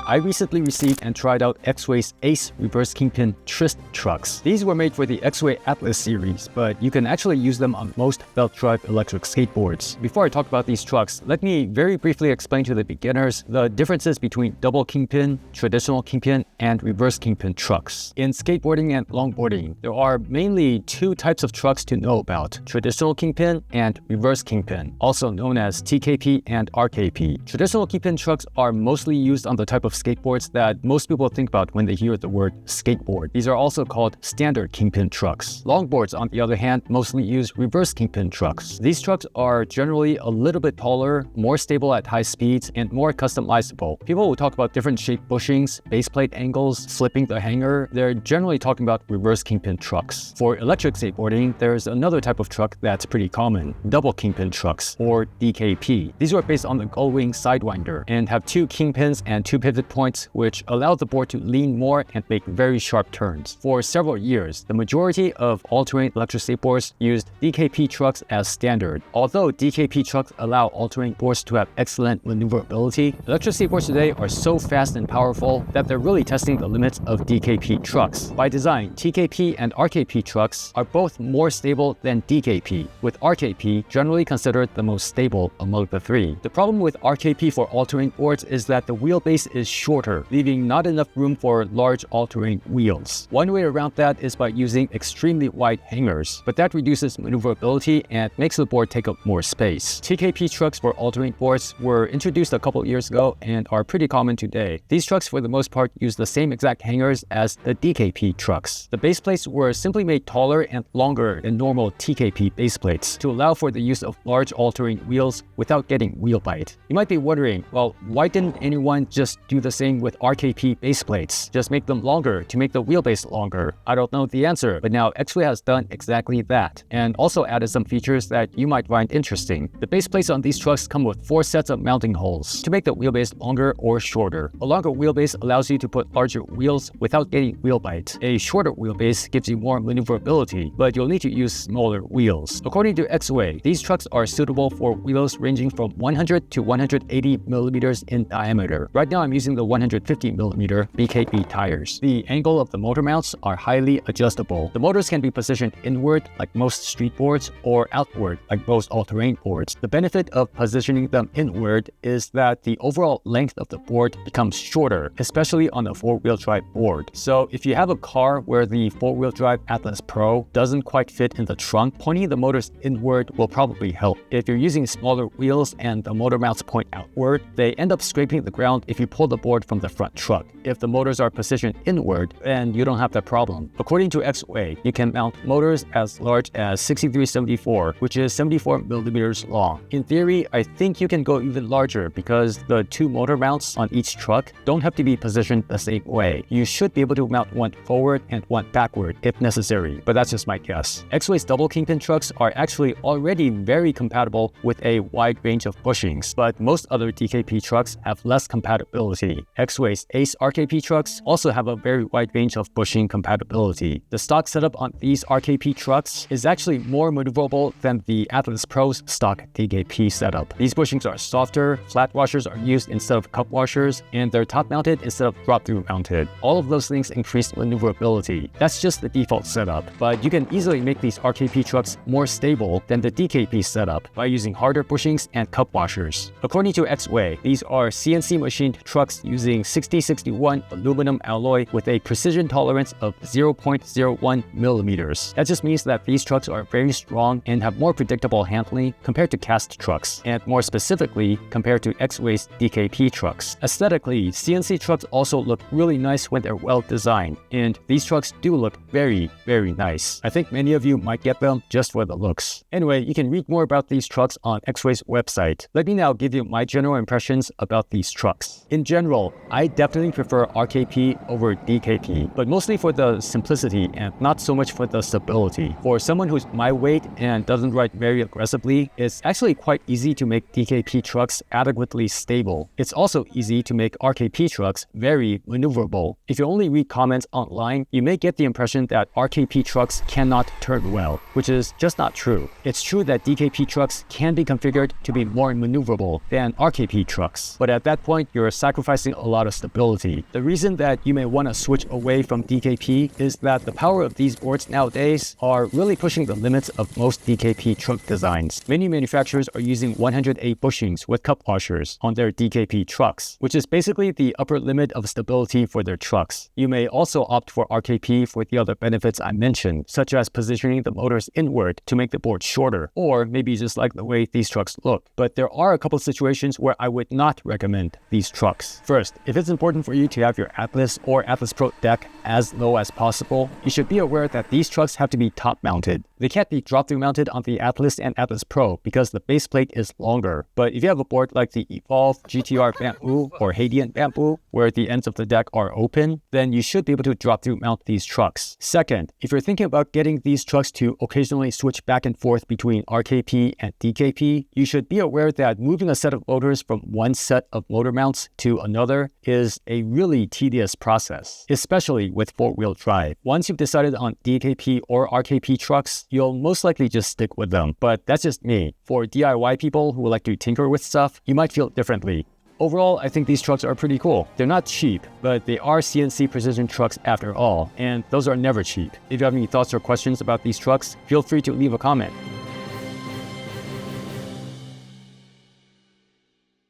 I recently received and tried out X-Way's Ace Reverse Kingpin Twist trucks. These were made for the X-Way Atlas series, but you can actually use them on most belt drive electric skateboards. Before I talk about these trucks, let me very briefly explain to the beginners the differences between double kingpin, traditional kingpin, and reverse kingpin trucks. In skateboarding and longboarding, there are mainly two types of trucks to know about: traditional kingpin and reverse kingpin, also known as TKP and RKP. Traditional kingpin trucks are mostly used on the type of skateboards that most people think about when they hear the word skateboard. These are also called standard kingpin trucks. Longboards, on the other hand, mostly use reverse kingpin trucks. These trucks are generally a little bit taller, more stable at high speeds, and more customizable. People will talk about different shaped bushings, base plate angles, flipping the hanger. They're generally talking about reverse kingpin trucks. For electric skateboarding, there's another type of truck that's pretty common: double kingpin trucks, or DKP. These are based on the gull-wing sidewinder and have two kingpins and two pivot points, which allow the board to lean more and make very sharp turns. For several years, the majority of all-terrain electric skateboards used DKP trucks as standard. Although DKP trucks allow all-terrain boards to have excellent maneuverability, electric skateboards today are so fast and powerful that they're really testing the limits of DKP trucks. By design, TKP and RKP trucks are both more stable than DKP, with RKP generally considered the most stable among the three. The problem with RKP for all-terrain boards is that the wheelbase is shorter, leaving not enough room for large all-terrain wheels. One way around that is by using extremely wide hangers, but that reduces maneuverability and makes the board take up more space. TKP trucks for all-terrain boards were introduced a couple years ago and are pretty common today. These trucks, for the most part, use the same exact hangers as the DKP trucks. The base plates were simply made taller and longer than normal TKP base plates to allow for the use of large all-terrain wheels without getting wheel bite. You might be wondering, well, why didn't anyone just do the same with RKP base plates? Just make them longer to make the wheelbase longer? I don't know the answer, but now X-Way has done exactly that, and also added some features that you might find interesting. The base plates on these trucks come with 4 sets of mounting holes to make the wheelbase longer or shorter. A longer wheelbase allows you to put larger wheels without getting wheel bite. A shorter wheelbase gives you more maneuverability, but you'll need to use smaller wheels. According to X-Way, these trucks are suitable for wheels ranging from 100 to 180 millimeters in diameter. Right now I'm using the 150 millimeter BKB tires. The angle of the motor mounts are highly adjustable. The motors can be positioned inward like most street boards or outward like most all-terrain boards. The benefit of positioning them inward is that the overall length of the board becomes shorter, especially on a 4-wheel drive board. So if you have a car where the 4-wheel drive Atlas Pro doesn't quite fit in the trunk, pointing the motors inward will probably help. If you're using smaller wheels and the motor mounts point outward, they end up scraping the ground if you pull the board from the front truck. If the motors are positioned inward, then you don't have that problem. According to X-Way, you can mount motors as large as 6374, which is 74 millimeters long. In theory, I think you can go even larger because the 2 motor mounts on each truck don't have to be positioned the same way. You should be able to mount one forward and one backward if necessary, but that's just my guess. X-Way's double kingpin trucks are actually already very compatible with a wide range of bushings, but most other DKP trucks have less compatibility. X-Way's Ace RKP trucks also have a very wide range of bushing compatibility. The stock setup on these RKP trucks is actually more maneuverable than the Atlas Pro's stock DKP setup. These bushings are softer, flat washers are used instead of cup washers, and they're top mounted instead of drop-through mounted. All of those things increase maneuverability. That's just the default setup, but you can easily make these RKP trucks more stable than the DKP setup by using harder bushings and cup washers. According to X-Way, these are CNC machined trucks using 6061 aluminum alloy with a precision tolerance of 0.01 millimeters. That just means that these trucks are very strong and have more predictable handling compared to cast trucks, and more specifically compared to X-Way's DKP trucks. Aesthetically, CNC trucks also look really nice when they're well designed, and these trucks do look very, very nice. I think many of you might get them just for the looks. Anyway, you can read more about these trucks on X-Way's website. Let me now give you my general impressions about these trucks. In general, I definitely prefer RKP over DKP, but mostly for the simplicity and not so much for the stability. For someone who's my weight and doesn't ride very aggressively, it's actually quite easy to make DKP trucks adequately stable. It's also easy to make RKP trucks very maneuverable. If you only read comments online, you may get the impression that RKP trucks cannot turn well, which is just not true. It's true that DKP trucks can be configured to be more maneuverable than RKP trucks, but at that point, you're sacrificing sacrificing a lot of stability. The reason that you may want to switch away from DKP is that the power of these boards nowadays are really pushing the limits of most DKP truck designs. Many manufacturers are using 108 bushings with cup washers on their DKP trucks, which is basically the upper limit of stability for their trucks. You may also opt for RKP for the other benefits I mentioned, such as positioning the motors inward to make the board shorter, or maybe just like the way these trucks look. But there are a couple situations where I would not recommend these trucks. First, if it's important for you to have your Atlas or Atlas Pro deck as low as possible, you should be aware that these trucks have to be top mounted. They can't be drop-through mounted on the Atlas and Atlas Pro because the base plate is longer. But if you have a board like the Evolve GTR Bamboo or Hadian Bamboo, where the ends of the deck are open, then you should be able to drop-through mount these trucks. Second, if you're thinking about getting these trucks to occasionally switch back and forth between RKP and DKP, you should be aware that moving a set of motors from one set of motor mounts to another is a really tedious process, especially with four-wheel drive. Once you've decided on DKP or RKP trucks, you'll most likely just stick with them. But that's just me. For DIY people who like to tinker with stuff, you might feel differently. Overall, I think these trucks are pretty cool. They're not cheap, but they are CNC precision trucks after all, and those are never cheap. If you have any thoughts or questions about these trucks, feel free to leave a comment.